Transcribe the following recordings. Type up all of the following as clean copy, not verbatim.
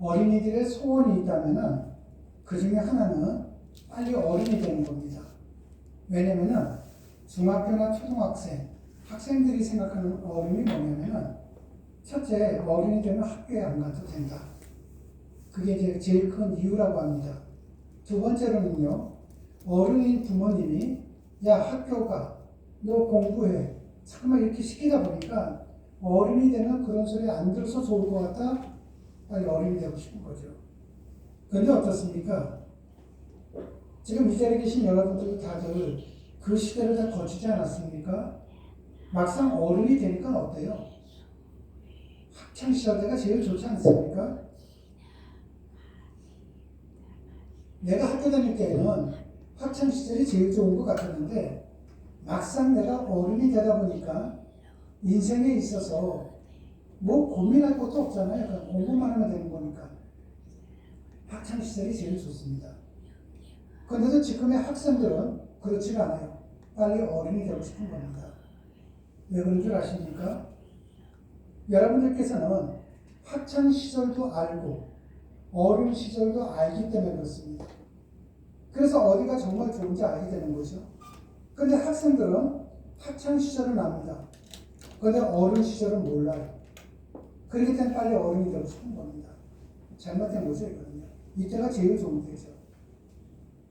어린이들의 소원이 있다면은 그 중에 하나는 빨리 어른이 되는 겁니다. 왜냐면은 중학교나 초등학생, 학생들이 생각하는 어른이 뭐냐면은 첫째, 어른이 되면 학교에 안 가도 된다. 그게 이제 제일 큰 이유라고 합니다. 두 번째로는요, 어른인 부모님이 야, 학교가 너 공부해. 잠깐만 이렇게 시키다 보니까 어른이 되면 그런 소리 안 들어서 좋을 것 같다. 빨리 어른이 되고 싶은 거죠. 그런데 어떻습니까? 지금 이 자리에 계신 여러분들도 다들 그 시대를 다 거치지 않았습니까? 막상 어른이 되니까 어때요? 학창시절 때가 제일 좋지 않습니까? 내가 학교 다닐 때에는 학창시절이 제일 좋은 것 같았는데 막상 내가 어른이 되다 보니까 인생에 있어서 뭐 고민할 것도 없잖아요. 그냥 공부만 하면 되는 거니까. 학창시절이 제일 좋습니다. 그런데도 지금의 학생들은 그렇지가 않아요. 빨리 어른이 되고 싶은 겁니다. 왜 그런 줄 아십니까? 여러분들께서는 학창시절도 알고 어린 시절도 알기 때문에 그렇습니다. 그래서 어디가 정말 좋은지 알게 되는 거죠. 그런데 학생들은 학창시절은 압니다. 그런데 어린 시절은 몰라요. 그렇기 때문에 빨리 어른이 되고 싶은 겁니다. 잘못된 거죠, 이거는요. 이때가 제일 좋은 때죠.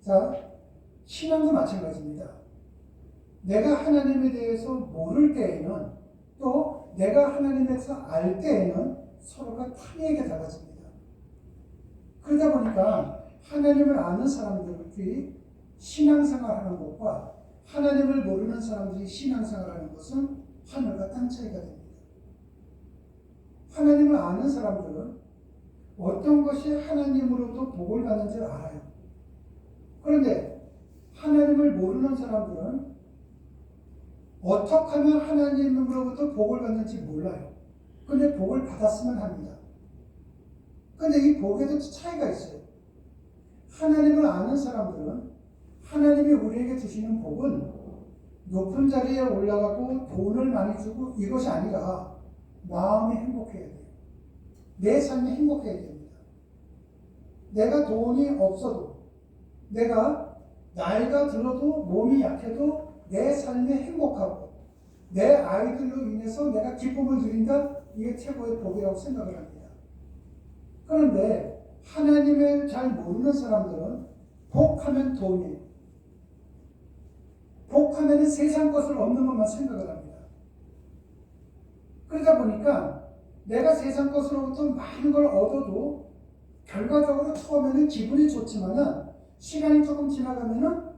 자, 신앙도 마찬가지입니다. 내가 하나님에 대해서 모를 때에는 또 내가 하나님에 대해서 알 때에는 서로가 타이에게 달라집니다. 그러다 보니까 하나님을 아는 사람들이 신앙생활하는 것과 하나님을 모르는 사람들이 신앙생활하는 것은 하늘과 땅 차이가 됩니다. 하나님을 아는 사람들은 어떤 것이 하나님으로부터 복을 받는지를 알아요. 그런데 하나님을 모르는 사람들은 어떻게 하면 하나님으로부터 복을 받는지 몰라요. 그런데 복을 받았으면 합니다. 그런데 이 복에도 차이가 있어요. 하나님을 아는 사람들은 하나님이 우리에게 주시는 복은 높은 자리에 올라가고 돈을 많이 주고 이것이 아니라 마음이 행복해야 돼요. 내 삶이 행복해야 됩니다. 내가 돈이 없어도 내가 나이가 들어도 몸이 약해도 내 삶이 행복하고 내 아이들로 인해서 내가 기쁨을 누린다. 이게 최고의 복이라고 생각을 합니다. 그런데 하나님을 잘 모르는 사람들은 복하면 돈이에요. 복하면 세상 것을 얻는 것만 생각을 합니다. 그러다 보니까 내가 세상 것으로부터 많은 걸 얻어도 결과적으로 처음에는 기분이 좋지만은 시간이 조금 지나가면은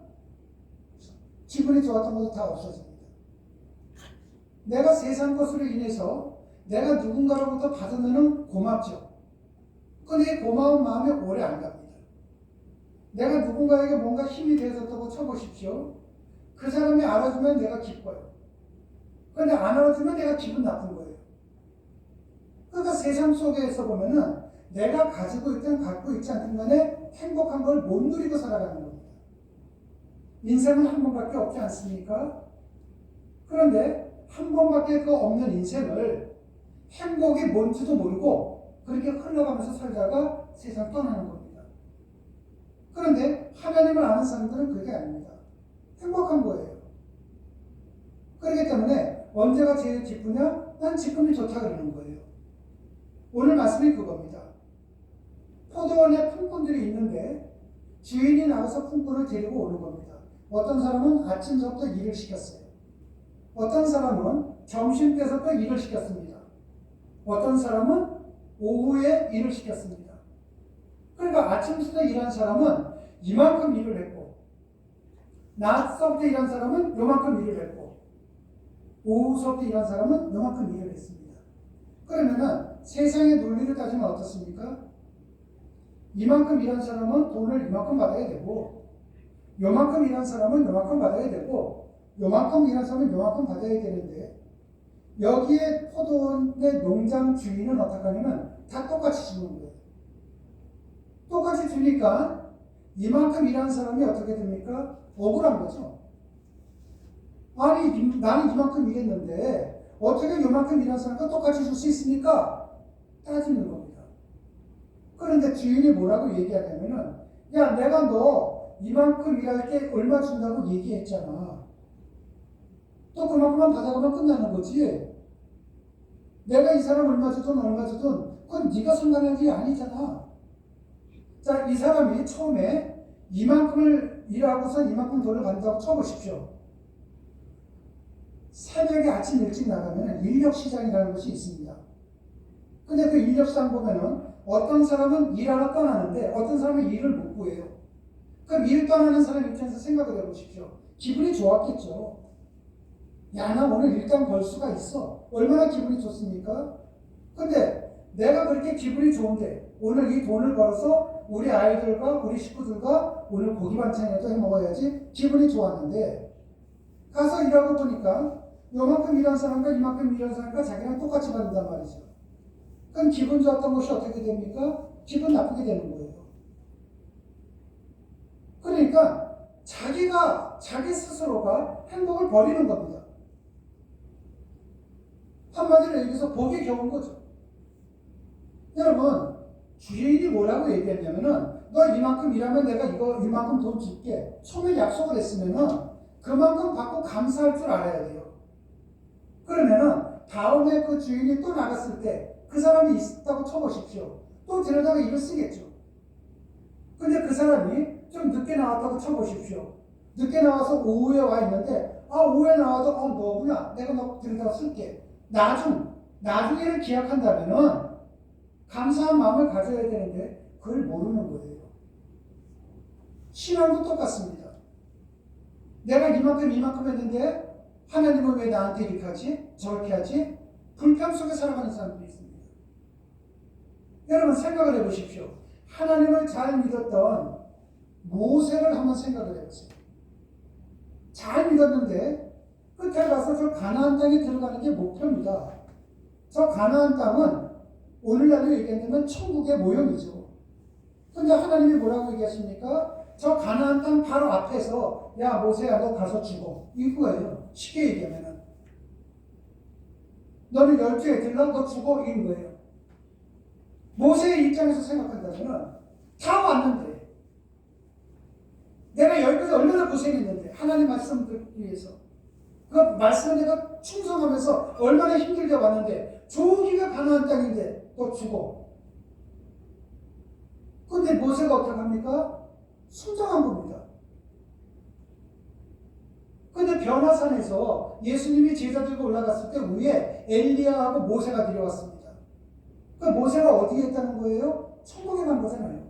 기분이 좋았던 것도 다 없어집니다. 내가 세상 것으로 인해서 내가 누군가로부터 받으면은 고맙죠. 근데 이 고마운 마음이 오래 안 갑니다. 내가 누군가에게 뭔가 힘이 되어졌다고 쳐보십시오. 그 사람이 알아주면 내가 기뻐요. 그런데 안 알아주면 내가 기분 나쁜 거예요. 그러니까 세상 속에서 보면은 내가 가지고 있든 갖고 있지 않든 간에 행복한 걸 못 누리고 살아가는 겁니다. 인생은 한 번밖에 없지 않습니까? 그런데 한 번밖에 없는 인생을 행복이 뭔지도 모르고 그렇게 흘러가면서 살다가 세상 떠나는 겁니다. 그런데 하나님을 아는 사람들은 그게 아닙니다. 행복한 거예요. 그렇기 때문에 언제가 제일 기쁘냐? 난 지금이 좋다 그러는 거예요. 오늘 말씀이 그겁니다. 포도원에 품꾼들이 있는데 주인이 나와서 품꾼을 데리고 오는 겁니다. 어떤 사람은 아침서부터 일을 시켰어요. 어떤 사람은 점심 때부터 일을 시켰습니다. 어떤 사람은 오후에 일을 시켰습니다. 그러니까 아침부터 일한 사람은 이만큼 일을 했고 낮서부터 일한 사람은 요만큼 일을 했고 오후서부터 일한 사람은 요만큼 일을 했습니다. 그러면은 세상의 논리를 따지면 어떻습니까? 이만큼 일한 사람은 돈을 이만큼 받아야 되고 요만큼 일한 사람은 요만큼 받아야 되고 요만큼 일한 사람은 요만큼 받아야 되는데 여기에 포도원의 농장 주인은 어떻게 하냐면 다 똑같이 주는 거예요. 똑같이 주니까 이만큼 일한 사람이 어떻게 됩니까? 억울한 거죠. 아니 나는 이만큼 일했는데 어떻게 요만큼 일한 사람과 똑같이 줄 수 있습니까? 따지는 겁니다. 그런데 주인이 뭐라고 얘기하냐면은, 야, 내가 너 이만큼 일할 때 얼마 준다고 얘기했잖아. 또 그만큼만 받아가면 끝나는 거지. 내가 이 사람 얼마 주든 얼마 주든 그건 네가 상관할 일이 아니잖아. 자, 이 사람이 처음에 이만큼을 일하고서 이만큼 돈을 받는다고 쳐보십시오. 새벽에 아침 일찍 나가면 인력시장이라는 것이 있습니다. 근데 그 인력시장 보면은 어떤 사람은 일하러 떠나는데 어떤 사람은 일을 못 구해요. 그럼 일 떠나는 사람 입장에서 생각을 해보십시오. 기분이 좋았겠죠. 야, 나 오늘 일당 벌 수가 있어. 얼마나 기분이 좋습니까? 근데 내가 그렇게 기분이 좋은데 오늘 이 돈을 벌어서 우리 아이들과 우리 식구들과 오늘 고기 반찬이라도 해 먹어야지 기분이 좋았는데 가서 일하고 보니까 요만큼 일한 사람과 이만큼 일한 사람과 자기랑 똑같이 받는단 말이죠. 그럼 기분 좋았던 것이 어떻게 됩니까? 기분 나쁘게 되는 거예요. 그러니까 자기 스스로가 행복을 버리는 겁니다. 한마디로 얘기해서 복이 겨운 거죠. 여러분, 주인이 뭐라고 얘기했냐면은 너 이만큼 일하면 내가 이만큼 돈 줄게. 처음에 약속을 했으면은 그만큼 받고 감사할 줄 알아야 돼요. 그러면은 다음에 그 주인이 또 나갔을 때 그 사람이 있다고 쳐보십시오. 또 데려다가 일을 쓰겠죠. 근데 그 사람이 좀 늦게 나왔다고 쳐보십시오. 늦게 나와서 오후에 와 있는데 오후에 나와도 너구나. 내가 너 데려다가 쓸게. 나중에를 기약한다면은 감사한 마음을 가져야 되는데 그걸 모르는 거예요. 신앙도 똑같습니다. 내가 이만큼 했는데 하나님은 왜 나한테 이렇게 하지? 저렇게 하지? 불평 속에 살아가는 사람들이 있습니다. 여러분 생각을 해보십시오. 하나님을 잘 믿었던 모세를 한번 생각을 해보세요. 잘 믿었는데 끝에 가서 저 가나안 땅에 들어가는 게 목표입니다. 저 가나안 땅은 오늘날로 얘기하면 천국의 모형이죠. 근데 하나님이 뭐라고 얘기하십니까? 저 가나안 땅 바로 앞에서 야 모세야 너 가서 죽어. 이거예요. 쉽게 얘기하면은 너는 12애들랑 너 죽어. 이런 거예요. 모세의 입장에서 생각한다면 다 왔는데 내가 여기까지 얼마나 고생했는데 하나님 말씀 듣기 위해서 그 말씀에 내가 충성하면서 얼마나 힘들게 왔는데 저기가 가나안 땅인데 너 죽어. 근데 모세가 어떻게 합니까? 순종한 겁니다. 근데 변화산에서 예수님이 제자들과 올라갔을 때 위에 엘리야하고 모세가 내려왔습니다. 그 모세가 어디에 있다는 거예요? 천국에 간 거잖아요.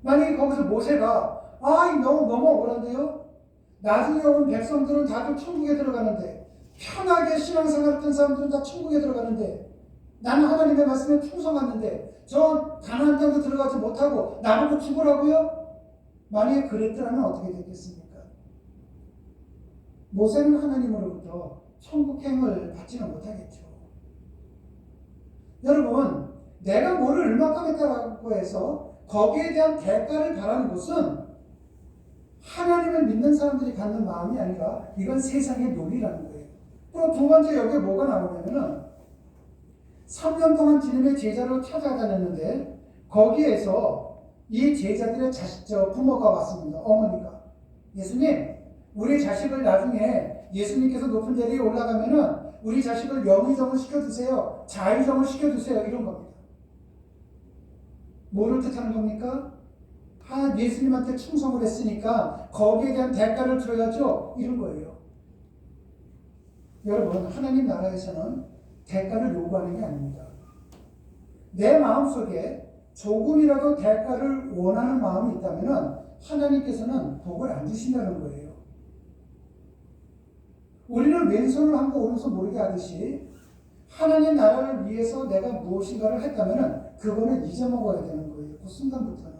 만약에 거기서 모세가 너무 억울한데요? 나중에 온 백성들은 다들 천국에 들어가는데 편하게 신앙생활 했던 사람들은 다 천국에 들어가는데 나는 하나님의 말씀에 충성하는데 저 가나안 땅도 들어가지 못하고 나보고 죽으라고요? 만약에 그랬더라면 어떻게 됐겠습니까? 모세는 하나님으로부터 천국행을 받지는 못하겠죠. 여러분, 내가 뭐를 얼마큼 했다고 해서 거기에 대한 대가를 바라는 것은 하나님을 믿는 사람들이 갖는 마음이 아니라 이건 세상의 논리라는 거예요. 또 두 번째 여기에 뭐가 나오냐면은 3년 동안 주님의 제자로 찾아다녔는데 거기에서 이 제자들의 부모가 왔습니다. 어머니가. 예수님, 우리 자식을 나중에 예수님께서 높은 자리에 올라가면은 우리 자식을 영의정을 시켜주세요. 자의정을 시켜주세요. 이런 겁니다. 뭐를 뜻하는 겁니까? 예수님한테 충성을 했으니까 거기에 대한 대가를 들어야죠. 이런 거예요. 여러분, 하나님 나라에서는 대가를 요구하는 게 아닙니다. 내 마음속에 조금이라도 대가를 원하는 마음이 있다면 하나님께서는 복을 안 주신다는 거예요. 우리는 왼손을 한거 오른손 모르게 하듯이 하나님 나라를 위해서 내가 무엇인가를 했다면 그거는 잊어먹어야 되는 거예요. 그 순간부터는.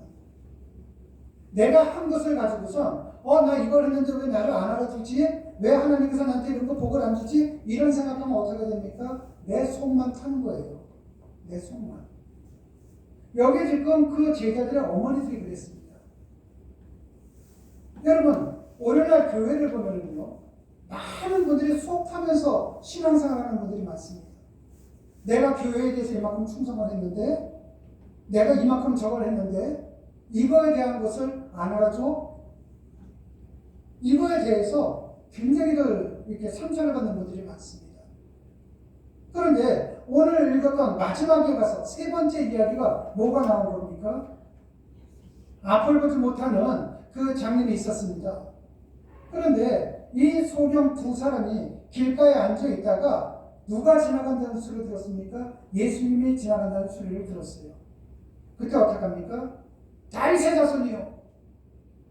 내가 한 것을 가지고서 나 이걸 했는데 왜 나를 안 알아주지? 왜 하나님께서 나한테 이런 거 복을 안 주지? 이런 생각하면 어떻게 됩니까? 내 속만 타는 거예요. 내 속만. 여기 지금 그 제자들의 어머니들이 그랬습니다. 여러분, 오늘날 교회를 보면요, 많은 분들이 속 타면서 신앙생활하는 분들이 많습니다. 내가 교회에 대해서 이만큼 충성을 했는데 내가 이만큼 저걸 했는데 이거에 대한 것을 안 알아줘? 이거에 대해서 굉장히들 이렇게 상처를 받는 분들이 많습니다. 그런데 오늘 읽었던 마지막에 가서 세 번째 이야기가 뭐가 나온 겁니까? 앞을 보지 못하는 그 장면이 있었습니다. 그런데 이 소경 두 사람이 길가에 앉아 있다가 누가 지나간다는 소리를 들었습니까? 예수님이 지나간다는 소리를 들었어요. 그때 어떻게 합니까? 다윗의 자손이요,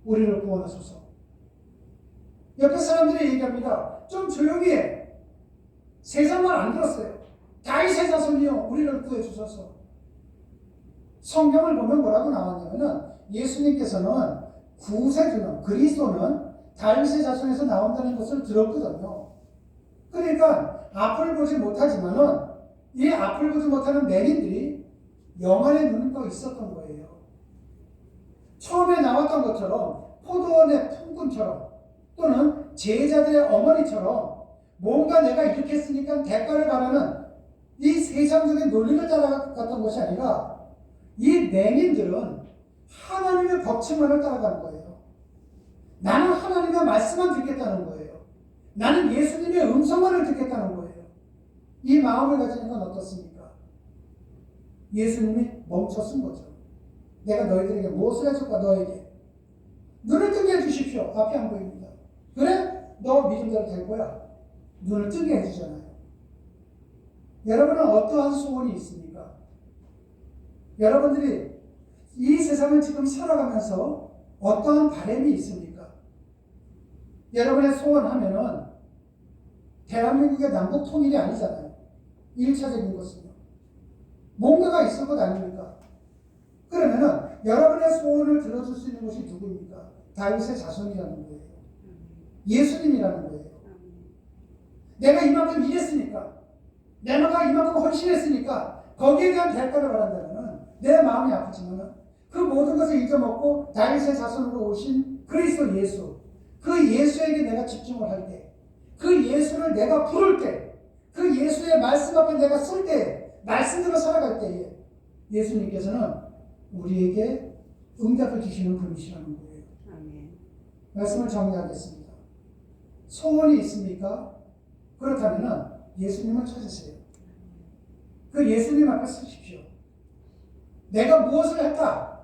우리를 구원하소서. 옆에 사람들이 얘기합니다. 좀 조용히 해. 세상 말 안 들었어요. 다윗의 자손이요, 우리를 구해주소서. 성경을 보면 뭐라고 나왔냐면은 예수님께서는 구세주는, 그리스도는 다윗의 자손에서 나온다는 것을 들었거든요. 그러니까 앞을 보지 못하지만은 이 앞을 보지 못하는 맹인들이 영안의 눈이 또 있었던 거예요. 처음에 나왔던 것처럼 포도원의 품꾼처럼 또는 제자들의 어머니처럼 뭔가 내가 이렇게 했으니까 대가를 바라는 이 세상적인 논리를 따라갔던 것이 아니라 이 맹인들은 하나님의 법칙만을 따라가는 거예요. 나는 하나님의 말씀만 듣겠다는 거예요. 나는 예수님의 음성만을 듣겠다는 거예요. 이 마음을 가지는 건 어떻습니까? 예수님이 멈춰선 거죠. 내가 너희들에게 무엇을 해줄까? 너에게 눈을 뜨게 해주십시오. 앞이 안 보입니다. 그래? 너 믿음대로 될 거야. 눈을 뜨게 해주잖아요. 여러분은 어떠한 소원이 있습니까? 여러분들이 이 세상을 지금 살아가면서 어떠한 바람이 있습니까? 여러분의 소원하면은 대한민국의 남북 통일이 아니잖아요. 1차적인 것은요. 뭔가가 있을 것 아닙니까? 그러면은 여러분의 소원을 들어줄 수 있는 것이 누구입니까? 다윗의 자손이라는 거예요. 예수님이라는 거예요. 내가 이만큼 일했으니까, 내가 이만큼 헌신했으니까 거기에 대한 대가를 바란다면 내 마음이 아프지만 그 모든 것을 잊어먹고 다윗의 자손으로 오신 그리스도 예수, 그 예수에게 내가 집중을 할 때, 그 예수를 내가 부를 때, 그 예수의 말씀 앞에 내가 쓸 때, 말씀대로 살아갈 때에 예수님께서는 우리에게 응답을 주시는 분이시라는 거예요. 아멘. 말씀을 정리하겠습니다. 소원이 있습니까? 그렇다면 예수님을 찾으세요. 그 예수님 앞에 서십시오. 내가 무엇을 했다?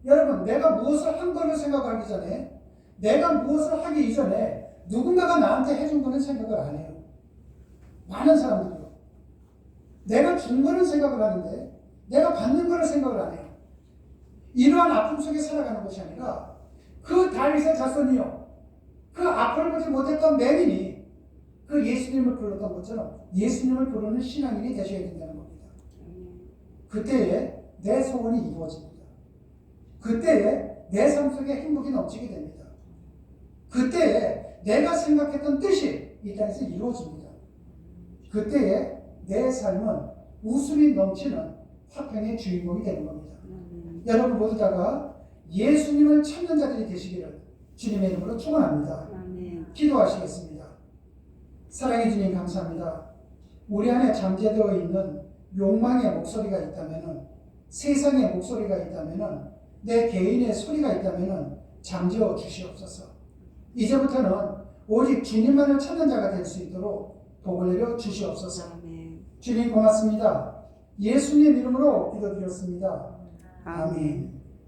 여러분, 내가 무엇을 한 거를 생각하기 전에, 내가 무엇을 하기 이전에 누군가가 나한테 해준 거는 생각을 안 해요. 많은 사람들이요. 내가 준 거는 생각을 하는데 내가 받는 거를 생각을 안 해요. 이러한 아픔 속에 살아가는 것이 아니라 그 다윗의 자손이요, 그 앞을 보지 못했던 맹인이 그 예수님을 불렀던 것처럼 예수님을 부르는 신앙인이 되셔야 된다는 겁니다. 그때에 내 소원이 이루어집니다. 그때에 내 삶 속에 행복이 넘치게 됩니다. 그때에 내가 생각했던 뜻이 이 땅에서 이루어집니다. 그때에 내 삶은 웃음이 넘치는 화평의 주인공이 되는 겁니다. 여러분 모두 다가 예수님을 찾는 자들이 되시기를 주님의 이름으로 축원합니다. 기도하시겠습니다. 사랑해 주님 감사합니다. 우리 안에 잠재되어 있는 욕망의 목소리가 있다면, 세상의 목소리가 있다면, 내 개인의 소리가 있다면 잠재워 주시옵소서. 이제부터는 오직 주님만을 찾는 자가 될 수 있도록 복을 내려 주시옵소서. 주님 고맙습니다. 예수님 이름으로 기도드렸습니다. 아멘.